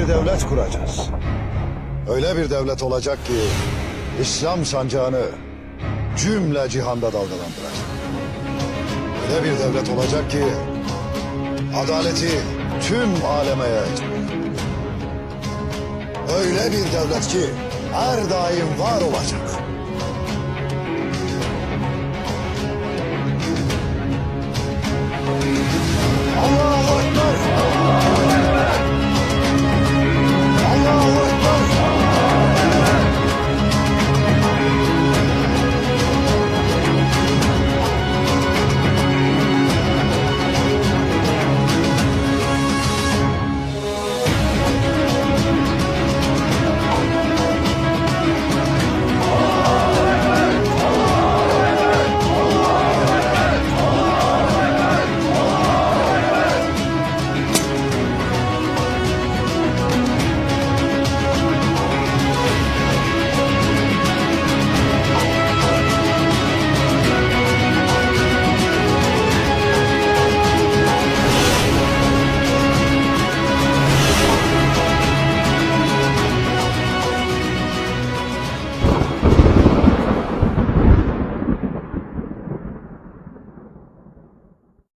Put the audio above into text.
bir devlet kuracağız. Öyle bir devlet olacak ki İslam sancağını cümle cihanda dalgalandıracak. Öyle bir devlet olacak ki adaleti tüm aleme yayacak. Öyle bir devlet ki her daim var olacak.